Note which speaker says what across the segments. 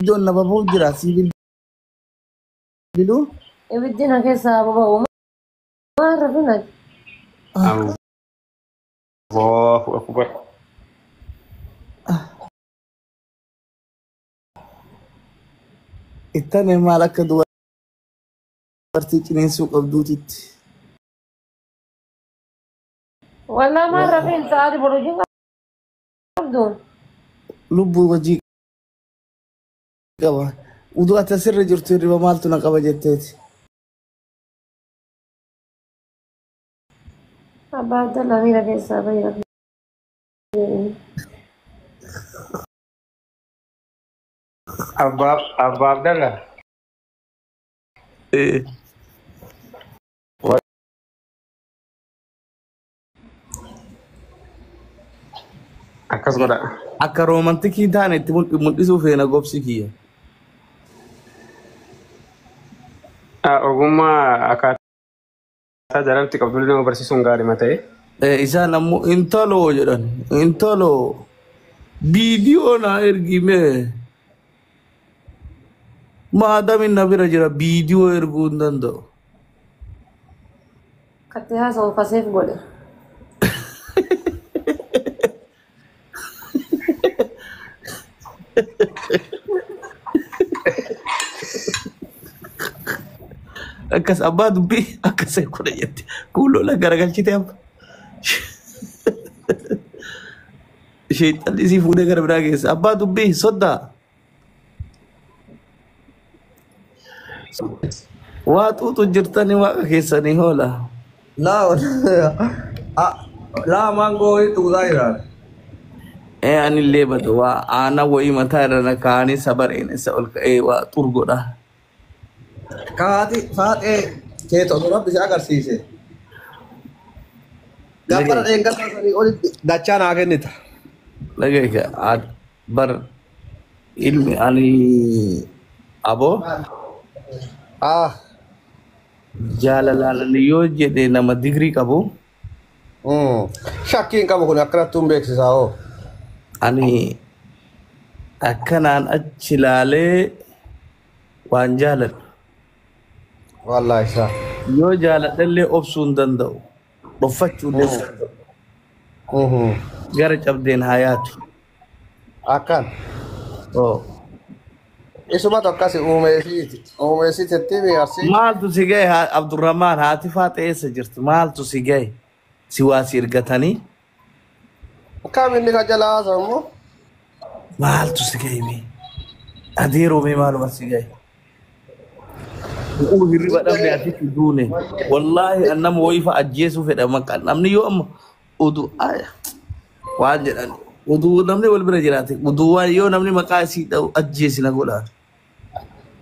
Speaker 1: دون نبابو دراسي بلو
Speaker 2: بدينا كيسا بابا ما عرفنا
Speaker 3: الله أكبر.
Speaker 1: التاني مالك دوارتي كنين سوق أبدوتيت
Speaker 2: ولا ما عرفين ساعات بروجين عبدون
Speaker 1: لبو وجيك قبا ودو أتسر جرتي ربا مالتنا قبا جتتي
Speaker 2: بعد الله ميرا كيسا بيرا
Speaker 3: أبا عبد الله.
Speaker 1: إيه
Speaker 3: Akkas godha.
Speaker 1: akka romantikii taane itti mul'isuu feena gobsi kiyya.
Speaker 3: Ogummaa akkaataa jalatti qabdu nama barsiisuun gaariima ta'e.
Speaker 1: Isaan ammoo intaloo jedhan intaloo viidiyoo na ergime maadamin na bira jira viidiyoo erguu hin danda'u.
Speaker 2: Katti haasa'u kaseef godhe. Akkas abbaa dubbii akkas godha jetti kuulola garagalchite amma sheexxalli isii fuudhee gara biraa geessa abbaa dubbii soddaa waa xuuxu jirtanii waaqa keessanii hoola
Speaker 4: laa maangoo tuutaa jiraan.
Speaker 1: anillee bada waa aanaa wayii mataa irra na kaanii sabareen isa ol ka'ee waa xurgodha.
Speaker 4: Kaati faatee keetoo rabbi si agarsiise. Gabbara dheengadhaa sanii olitti dachaa naa kennita.
Speaker 1: Dhaggeeka bar ilmi ani aboo jaalalaan yoo jedhe nama digrii qabu.
Speaker 4: Shakkiin qabu kun akkanatti hin beeksisaa hoo.
Speaker 1: Ani akkanaan achi ilaalee waan jaaladhu.
Speaker 4: Wallaahi isaa.
Speaker 1: Yoo jaaladhallee obsuu hin danda'u. Dhoffachuu illee hin danda'u. Gara cabdeen haa yaatu.
Speaker 4: Akkan. Isumatu akkasi uumeesiiti. Uumeesiitti mi'aarsi.
Speaker 1: Maaltu si gahe Abdurrahmaan haati faatee eessa jirti? Maaltu si gahe? Si waa si ergatanii?
Speaker 4: Kam inni ka jalaa haasa'u immoo?
Speaker 1: Maaltu si gahe mee? Adeeroo mee maaluma si gahe? Bu'uu hirriba dhabne atitti duune. Wallaahi nama wayii fa'a ajjeesuu fedha maqaan namni yoo amma oduu waan jedhan oduu namni wal bira jiraate oduu waan yoo namni maqaa isii dha'u ajjeesina godhaan.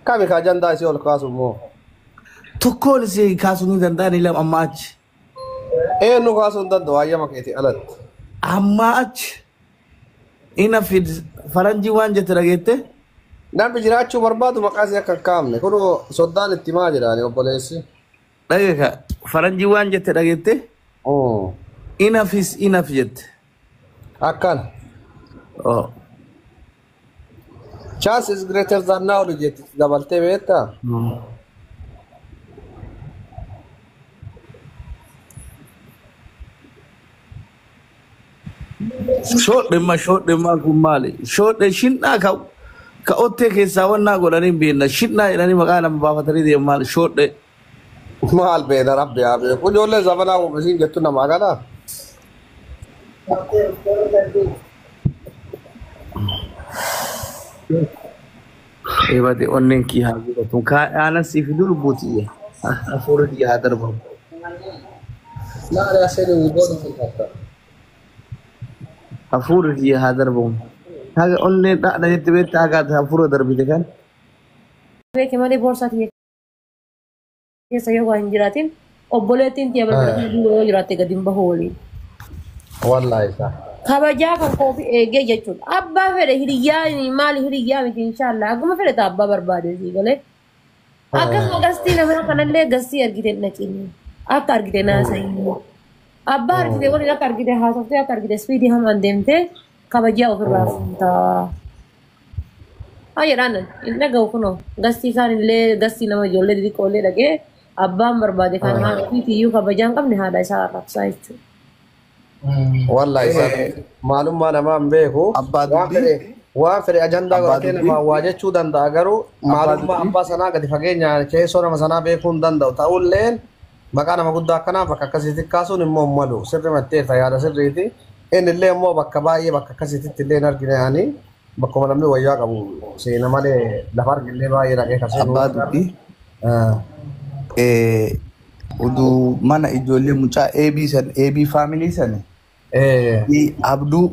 Speaker 4: Kami ka jandaa isii ol kaasu immoo?
Speaker 1: Tokkoon isii kaasuu ni danda'ani lama amma achi.
Speaker 4: Eenyu kaasuu hin danda'u hayyama keetii alatti.
Speaker 1: Amma achi. Ina fid faranjii waan jette dhageette?
Speaker 4: Namni jiraachuu barbaadu maqaa isii akka hin kaamne kun soddaan itti maa jedhaani obboleessi.
Speaker 1: Dhageeka faranjii waan jette dhageette? Inaf jette.
Speaker 4: Akkana. Chance is greater than now jetti dabaltee beektaa?
Speaker 1: Shoodhemmaa kun maali? Shoodhe shin'aa ka ottee keessaa wannaa godhanii beekna. Shin'aa jedhanii maqaa nama baafatanii deeman shoodhe.
Speaker 4: Maal beena rabbi haa beeku. Ijoollee zabanaa uumisiin jettu namaa galaa?
Speaker 1: Eebate onneen kii haa godhatu. Aanan siif lubbuuti. Hafuurri kiyya haa darbamu.
Speaker 4: Laala asheetu godhu sun takka.
Speaker 1: Hafuurri kiyya haa darbamu. Haga onneen dhaadha jette beektaa haga hafuura darbite kan.
Speaker 2: Beeke malee boorsaati keessa yoo waan jiraatin obboleettiin tiya balbala yoo jiraatte gadi hin bahu waliin.
Speaker 4: Wallaahi isaa.
Speaker 2: Kabajaa kan koofii eegee jechuudha. Abbaa fedhe hiriyyaa maali hiriyyaa miti inshaallah akkuma fedhe ta'a abbaa barbaade sii galee. Akkasuma gastii nama kanallee gastii argite naqinni akka argite naasa'inni. Abbaa argite waliin akka argite haasoftee akka argite spiidii hamaan deemtee kabajaa ofirraa fuutaa. Ayo ranan, inna gau kuno. Gasti kan le gasti nama jolle di kole lagi. Abbaan barbaade kan haa fiitiyyuu kabajaan qabne haadha isaa arrabsaa jechuudha.
Speaker 4: Wallahi isa maalummaa namaa hin beeku. Waan fedhe ajandaa godhatee namaa waa jechuu danda'a garuu maalummaa abbaa sanaa gadi fageenyaan keessoo nama sanaa beekuu hin danda'u. Ta'ulleen maqaa nama guddaa akkanaaf bakka akkasiitti kaasuun immoo malu sirri matteessa yaada sirriiti. Inni illee immoo bakka baay'ee bakka akkasiitti illee hin argine yaani bakkuma namni wayyaa qabu seena malee lafa argillee baay'ee dhaqee kasee.
Speaker 1: Abbaa dubbii. Udu mana ijoollee mucaa AB family san abduu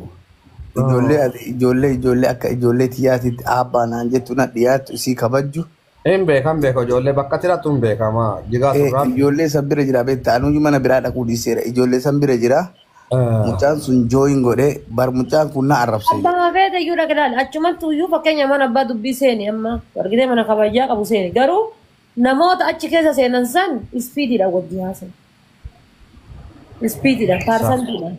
Speaker 1: ijoollee akka ijoollee tiyyaatitti abbaa naan jettu na dhiyaatu isii kabajju.
Speaker 4: Hin beekan beeko ijoollee bakka tiratu hin beekama jigaa suuraa.
Speaker 1: Ijoollee san bira jira beektaa anuyyuu mana biraa dhaquu dhiiseera ijoollee san bira jira. Mucaan sun join godhee bar mucaan kun na arrabse.
Speaker 2: Abbaa beeta iyyuu dhaqlaal achumatti iyyuu fakkeenya mana abbaa dubbii seeni amma argitee mana kabajaa qabu seeni garuu. Namoota achi keessa seenan san ispiididha wajji haasan. Ispiididha faarsantiidha.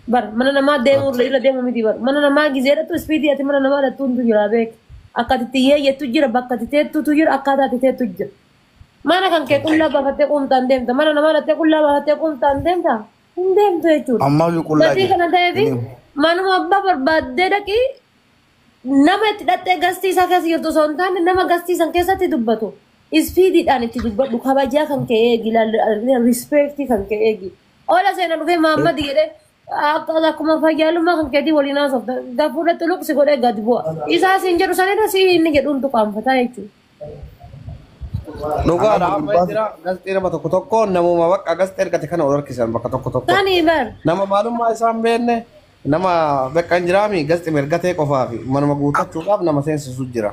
Speaker 2: Bar mana namaa deemuu irra deemuu miti bar mana namaa gizeedhatu ispiidii ati mana namaa dhattuuntu jira beek. Akka ati yeeyyetu jira bakka ati teettutu jira akkaataa ati teettu jira. Mana kan kee qullaa baafattee qumtaan deemta mana namaa dhattee qullaa baafattee qumtaan deemta hin deemtu jechuudha.
Speaker 1: Ammaa iyyuu qullaa
Speaker 2: jira. Gatii kana ta'eefi manuma abbaa barbaaddee dhaqii. Nama itti dhattee gastii isaa keessa jirtu osoo hin taane nama gastii san keessatti dubbatu. Ispiidiidhaan itti dubbadhu kabajaa kan ka'e eegi rispeektii kan ka'e eegi. Oola seena dhufee Mahammad jedhee akkuma fayyaalummaa kan keetii waliin haasofta gafuudhatti luqsi godhee gadi bu'a. Isaa siin jedhu sanirra si inni jedhuun tuqaanfataa jechuudha.
Speaker 4: Dhugaadha amma jira gastii nama tokko tokko namuma bakka gastii ergate kana ol harkisan bakka tokko tokko.
Speaker 2: Tanii bar.
Speaker 4: Nama maalummaa isaa hin beekne. Nama bakka hin jiraami gasti mergatee qofaa fi manuma guutachuudhaaf nama seensisu jira.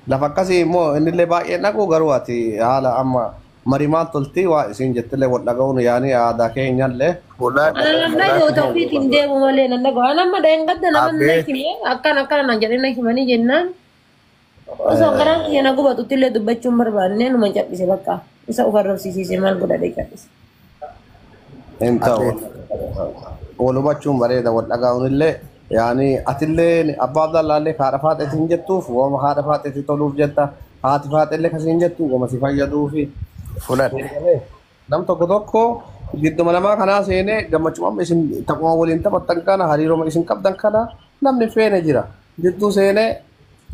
Speaker 4: Lafa akkasii immoo innillee baay'ee dhaqu garuu ati haala amma marimaan toltii waa isin jettillee wal dhaga'uun yaani aadaa keenyallee.
Speaker 2: Anamma yoo ta'uufiitiin deemu malee nan dhaga'u. Anamma dheengadda nama na himee akkana na jedhee na himanii jennaan. Osoo garaan kiyya na gubatutti illee dubbachuun barbaadne numa cal'ise bakka isa of arrabsiisise maal godhadhee cal'ise.
Speaker 4: Hin ta'u. Walumachuun bareeda wal dhaga'uun illee yaani atillee abbaa abdallaallee haadha faaxeetiin jettuuf wama haadha faaxeetii toluuf jetta haati faaxeellee kasiin jettu wama si fayyaduufi fudhadhe. Nam tokko tokko gidduma namaa kanaa seenee gammachuu isin taphuma waliin taphattan kana hariiroma isin qabdan kana namni feene jira jidduu seenee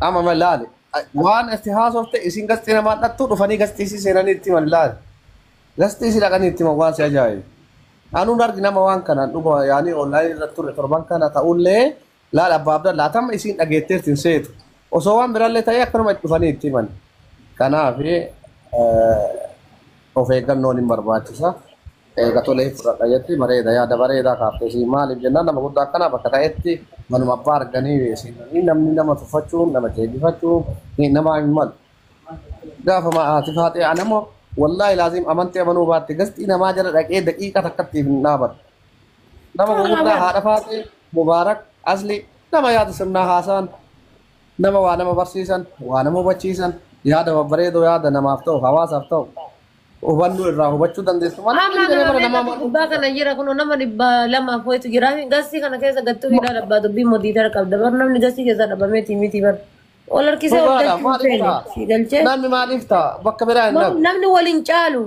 Speaker 4: ama malaale waan itti haasofte isin gastii namaa dhattu dhufanii gastiisii seenanii itti malaale gastiisii dhaqanii itti waan si ajaa'ibu. Anu dargi nama waan kana dhuga yaani online irratti turre torban kana ta'ullee laala abbaa abdallaa tamma isin dhageetteertiin seetu osoo waan birallee ta'ee akkanuma itti dhufanii itti himan kanaaf of eeggannoon hin barbaachisa eegatolee fudhadha jetti bareeda yaada bareedaa kaaftee si maaliif jennaan nama guddaa akkanaa bakka ta'etti manuma abbaa arganii isinii namni nama tuffachuun nama jeebifachuun nama hin malu gaafa haati faatee anamoo والله لازم أمانتي أمانو باتي قصدي إنا ما جرى رأي دقيقة تكتي في النابر نما قلنا هذا فاتي مبارك أصلي نما ياد سمنا حسن نما وانا مبرسيسن وانا مبچيسن ياد وبريدو ياد نما أفتو حواس أفتو وبندو الراهو بچو دندس
Speaker 2: نما باكا نجيرا كنو نما لما فويتو جراهي قصدي كان كيسا قدتو هيدا ربا دبي مديدر قبل دبر نمني قصدي كيسا ربا ميتي ميتي بر Olar kisah udah cuci, sigalce.
Speaker 4: Namni malifta, bakka biraa hin
Speaker 2: namni waliin caalu.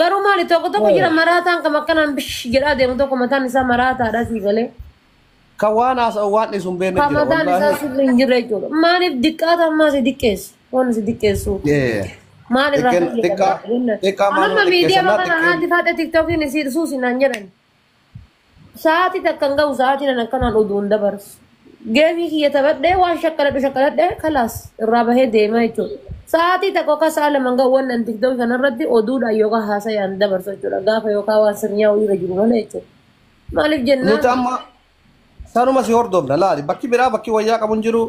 Speaker 2: Garuu maali tokko tokko jira maraataan kan akkanaan bish jedhaa deemu tokko mataan isaa maraataadha sigalee.
Speaker 4: Kan waan haasa'u waan dhiisuun beekne
Speaker 2: jira. Kan mataan isaa sirri hin jirre jechuudha. Maaliif diqqaata ammaa si diqqeessu? Waan si diqqeessu. Maaliif
Speaker 4: rakkoo
Speaker 2: amma miidiyaa bakka haati faate tiktookiin isii suusi naan jedhan. Sa'aatii takkan ga'u sa'aatiin akkanaan oduun dabarsu. Geemii kiyya taphadhee waan shakkaladhe kalaas irraa bahee deemaa jechuudha. Sa'aatii takka akka sa'a lama ga'u waan an tiktookii kanarratti oduudhaan yookaan haasayaan dabarsu jechuudha. Gaafa yookaan waan sirnyaa irra jiru malee jechuudha. Maaliif jennaan?
Speaker 4: Nuti amma sanuma si hordofna laali bakki biraa bakki wayyaa qabu hin jiru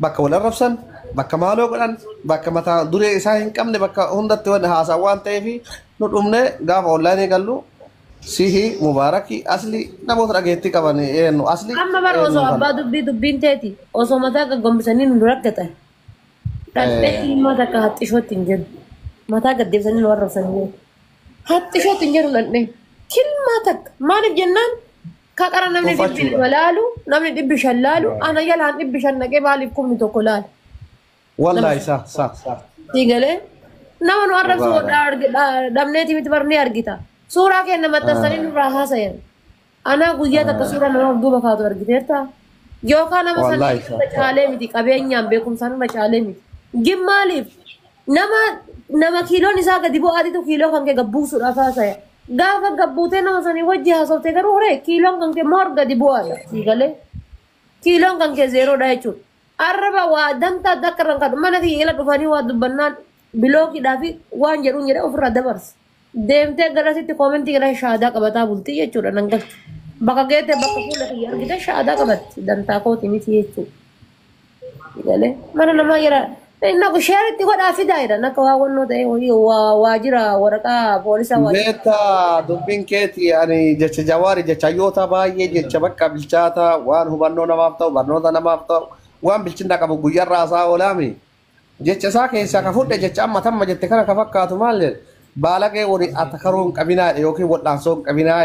Speaker 4: bakka wal arrabsan bakka maaloo godhan bakka mataa duree isaa hin qabne bakka hundatti waan haasaa waan ta'eef nu dhumne gaafa onlaayinii gallu. Sihi Mubaraki asli namoota dhageetti qaban eenyu asli.
Speaker 2: Amma bara osoo abbaa dubbiin teeti osoo mataa gaggombisanii nu rakkatan. Dhadhee mataa akka haxxishootti hin jiru. Mataa gaddeebisanii nu arrabsanii jiru. Haxxishootti hin jiru dhadhee. Kilmaa takka maaliif jennaan kaqara namni dhibbi laalu namni dhibbi shan laalu ana jalaan dhibbi shan naqee maaliif kumni tokko laalu.
Speaker 4: والله صح صح صح
Speaker 2: Sigale nama nu arrab so damneeti miti barni argita suuraa kenna maxxansanii nurraa haasayan ana guyyaa takka suuraa nama duuba kaatu argiteerta yookaan nama
Speaker 4: Wallahi
Speaker 2: sana caalee miti qabeenyaan beekumsaan irra caalee miti gimmaaliif nama kiiloon isaa gadi bu'aatitu kiiloo kan kee gabbuusuudhaaf haasaya gaafa gabbuutee nama sanii wajji haasoftee garuu hore kiiloon kan kee moor gadi bu'aadha siigalee kiiloon kan kee zeeroodha jechuudha arraba waa dantaa dakkaran kan mana kiyya ila dhufanii waa dubbannaan bilookiidhaa fi waan jedhuun jedhee ofirraa dabarsa deemtee garasitti koomentii gara shaadaa qabataa bultii jechuudha nan galchu bakka geete bakka fuula kiyya argite shaadaa qabatti dantaa kooti miti jechuudha galee mana namaa jira naku sheeritti godhaa fidaa jedhan akka waa wannoo ta'e waajjira waraqaa poolisaa waajjira.
Speaker 4: Beeta dubbiin keeti ani jecha jawaari jecha yoota baay'ee jecha bakka bilchaata waan hubannoo namaaf ta'u barnoota namaaf ta'u waan bilchinna qabu guyyarraa isaa oolaami. Jecha isaa keessaa ka fudhe jecha amma tamma jette kana ka fakkaatu maal baalaqee wali attakaruun qabinaa yookiin wal'aansoon qabinaa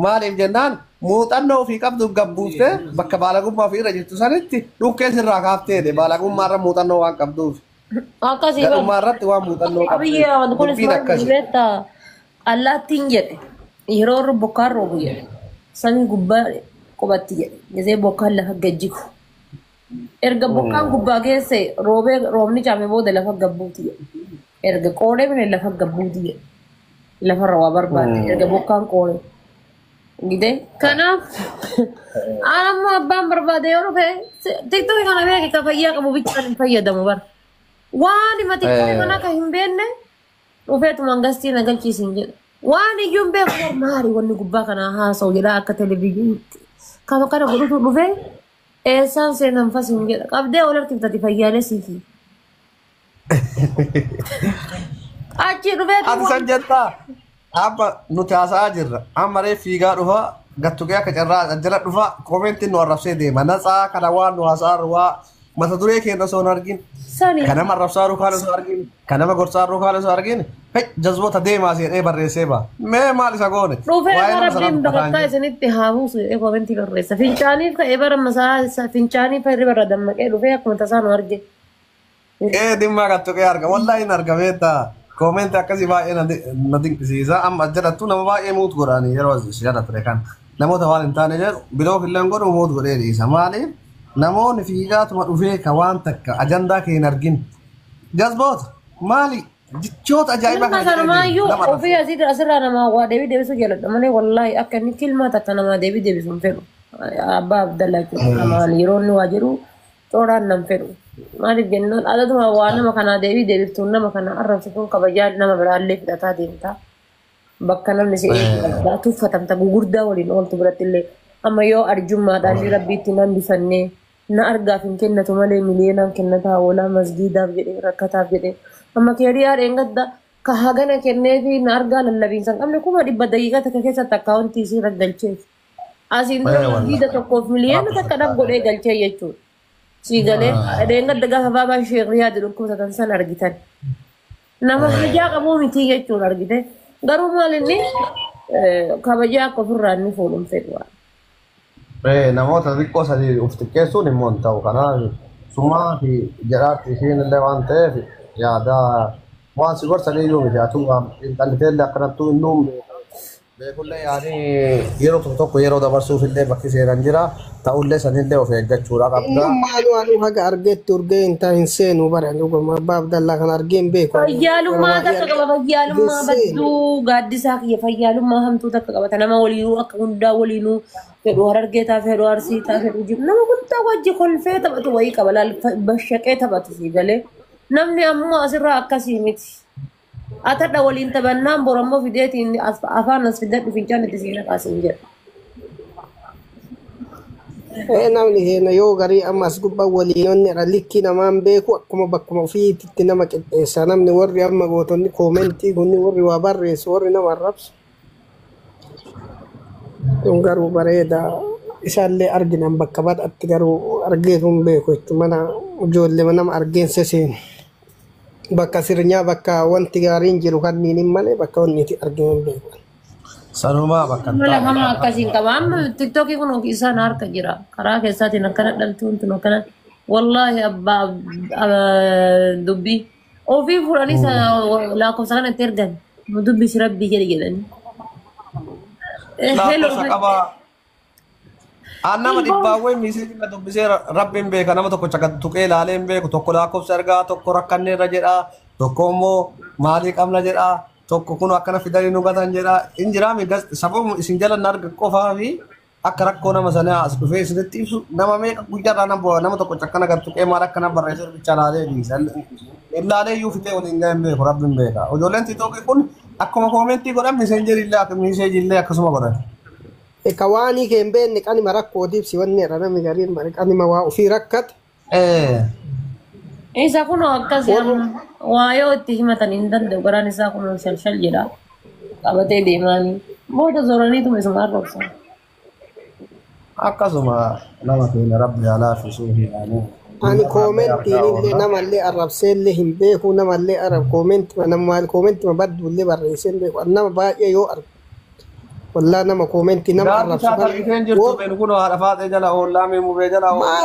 Speaker 4: maaliif jennaan muuxannoo ofii qabdu gabbuuftee bakka baalagummaa ofii irra jirtu sanitti dhukkee sirraa kaaftee baalagummaa irra muuxannoo waan qabduuf.
Speaker 2: Akkasii
Speaker 4: gadhummaa irratti waan muuxannoo qabdu.
Speaker 2: Abiyyaa kunis maal beektaa allaattiin jedhe yeroo irra bokkaan roobu jedhe samii gubbaa qubatti jedhe gisee bokkaan lafa gajjiku. Erga bokkaan gubbaa geesse roobni caame booda lafa gabbuuti jedhe. Erga qoodee bine lafa gabbuuti jedhe. Lafa rawaa barbaade erga bokkaan qoodee. Gide kanaaf amma abbaan barbaade yoo dhufe tiktookii kana beeki ka fayyaa qabu bichaan hin fayyadamu bara. Waan hima tiktookii kana ka hin beekne dhufeetumaan gastii na galchiisin jedha. Waan iyyuu hin beeku maali wanni gubbaa kana haasa'u jedha akka televiiziyooniitti. Kama kana godhutu dhufee eessaan seenan fasiin jedha. Qabdee ol harkiftati fayyaalee siifii. Achi dhufeetu.
Speaker 4: Ati san jettaa amma nuti haasa'aa jirra. Amma ree fiigaa dhufa gattugee akka carraa jala dhufa koomentiin nu arrabsee deema. Natsaa kana waan nu haasa'aa waa mata duree keenya osoo hin argin. Kanama arrabsaa rukaan osoo argin. Kanama gorsaa rukaan osoo argin. Jazboota deemaa seedhee barreessee baa. Mee maal isa goone?
Speaker 2: Dhufee rabbiin bakakkaa isinitti haamuusu jedhee koomentii barreessa. Fincaaniif ka'ee bara masaa fincaaniif irri barra dammaqee dhufee akkuma tasaa nu arge.
Speaker 4: Dhimma gattugee arga. Wallaahi hin argameetta. Koomenti akkasii baay'ee na dinqisiisa. Amma jedhattu nama baay'ee muutu godhanii yeroo isheen ture kan namoota waan hin taane jedhu biloo filleen godhu muutu godhee dhiisa. Maaliif namoonni fiigaatuma dhufee ka waan takka ajandaa kee hin argin. Jazboota maali jechoota ajaa'ibaa
Speaker 2: kana jedhee maayyuu ofii asirraa namaa waa deebii deebisuu jaaladha malee wallaahi akka inni kilmaa takka namaa deebii deebisuu hin fedhu. Abbaa Abdallaa namaan yeroo inni waa jedhu tooraan nan fedhu. Maaliif jennaan alatuma waa nama kanaa deebii deebiftuun nama kana arrabsituun kabajaa nama biraallee fudhataa deemta. Bakka namni si eeggatu tuffatamta gugurdaa waliin ooltu biratti illee amma yoo arjummaadhaan rabbiitti nan bifannee na argaaf hin kennatu malee miliyoonaan kennataa oolaa masgiidaaf jedhee rakkataaf jedhee amma keeriyaa dheengadda ka hagana kennee fi na argaa lallabiinsa qabne kuma 100 daqiiqaa takka keessatti akkaawuntii isii irra galcheef. Asiin dura masgiida tokkoof miliyoona takka dhaf godhee galchee jechuudha. Sigale dheengadda gaafa baabaan sheekriyaa dhukkubsatan san argitan. Nama hajaa qabuu miti jechuudha argite. Garuu maal inni kabajaa akka ofirraa inni fuudhuun fedhu.
Speaker 4: Namoota xiqqoo sadii of xiqqeessuun immoo hin ta'u. Kanaaf sumaa fi jedhaatti ishiin illee waan ta'eef yaada waan si gorsanii iyyuu miti. Atu intalli illee akkanattuu hin dhuumne. Beekullee yaanii yeroo tokko yeroo dabarsuuf illee bakki seenan jira. Ta'ullee sanillee of eeggachuudha qabda.
Speaker 5: Maalu haga argetti urgee hin seenu bara dhuguma Abbaa Abdallaa kan argeen beeku.
Speaker 2: Fayyaalummaa takka qaba fayyaalummaa badduu gaaddisaa kiyya fayyaalummaa hamtuu takka qabata nama waliinuu akka hundaa waliinuu fedhu harargeetaa fedhu arsiitaa fedhu jiru nama hundaa wajji kolfee taphatu wayii qaba laal bashaqee taphatu si galee namni ammoo asirraa akkasii miti. Atadha waliin taphannaan borammoo fideetiin afaan as fidadhu fincaan itti siina kaasin jedha.
Speaker 5: Namni heena yoo garii ammas gubbaa waliinonni likki namaan beeku akkuma bakkuma ofiitti nama qixxeessa namni warri amma gootonni koomentii kunni warri waa barreessu warri nama arrabsu. Kun garuu bareeda isaallee arginan bakka badhaatti garuu argeetu hin beeku jechuun mana ijoollee nama argeensa seenu. Bakka sirnyaa bakka wanti gaariin jiru kanniin hin malee bakka wanni itti arginu hin beeku.
Speaker 4: Sanumaa bakka
Speaker 2: Mala akkasiin qaba. Amma tiktookii kun isaan harka jira. Karaa keessaatiin akkana dhaltuun tun akkana والله أبا دبي أو في فلاني لا كم سكان ترجع مدبي شربي كده كده
Speaker 4: لا
Speaker 2: حلو
Speaker 4: تسقبا أنا ما دبّاوي ميسي جل دبّيسي ربين بيك أنا ما تكو چكت تكيل عليهم بيك تكو لاكو سرقة تكو ركّني رجلا تكو مو مالك أملا جلا تكو كونو أكنا فداري نوغتان جلا إنجرا ميغس سبو سنجلا نارك كوفا في أكرك كونا مثلا أسكو في سدتي نما ميك بوجار أنا بو نما تكو چكنا كر تكي مارك كنا بريسر بيچالا عليه ديسل إلا عليه يو فيتي ولينغام بيك ربين بيك وجولن تيتو كون أكما كومنتي كورا ميسنجر إلا أك ميسيج إلا أكسما كورا
Speaker 5: Kawani kemben nik ani marak kodip siwanne rana migarin marik ani mawa ufi rakkat
Speaker 2: إذا كنا أكثر وايو تهمة إندن دبران إذا كنا شل جرا كابتة ديماني बहुत ज़रूरी तुम्हें सुनार रखा
Speaker 4: akkasuma nama keenya rabbi alaa fi suufi
Speaker 5: ani comment illee namallee arrabseellee hin beeku namallee arab comment namal comment ma badduullee barreesseen beeku nama baay'ee yoo argu والله نما كومنتي نما عرف ما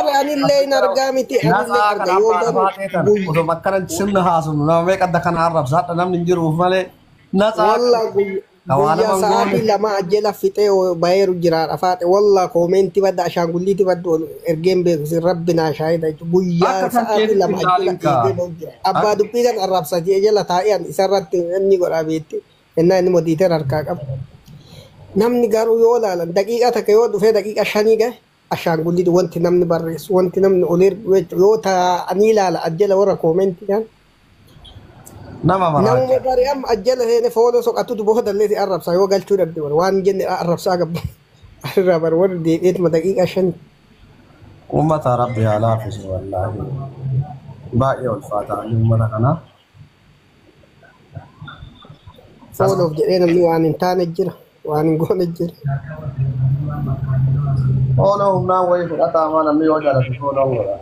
Speaker 5: أنا اللي نرجامتي أنا اللي أرجع
Speaker 4: يوم مكان سمنا حاسم نما ميك أدا كان عرف سات نام ننجر وفمالي ناس
Speaker 5: والله يا ساعتي لما أجل فتى وباير جرار أفات والله كومنتي بدأ عشان قلتي بدو إرجم بس ربنا شاهد بويا ساعتي لما أجل أبا دبي كان عرف ساتي أجل تايان إسرت إني قرابيتي إنني مديتر أركاك namni garuu yoo laalan daqiiqaa takka yoo dhufee daqiiqa shanii gahe ashaangulliin wanti namni barreessu wanti namni olir yoo ta'anii ilaala ajjala warra koomentii kan nama bari amma ajjala seene fooloo soqatutu booda illee arrabsaa yoo galchuu dhabde waan jenne arrabsaa gabba irraa bar warri deebi'eetuma daqiiqaa shanii.
Speaker 4: Uummata rabbi haa laafisu wallaahi baay'ee ulfaataa uummata kanaa.
Speaker 5: Fooloof jedhee namni waan hin taane jira. وأنا نقول الجري.
Speaker 4: أولهم ناوي في الأطعمة نمي وجرة في فولهم ولا.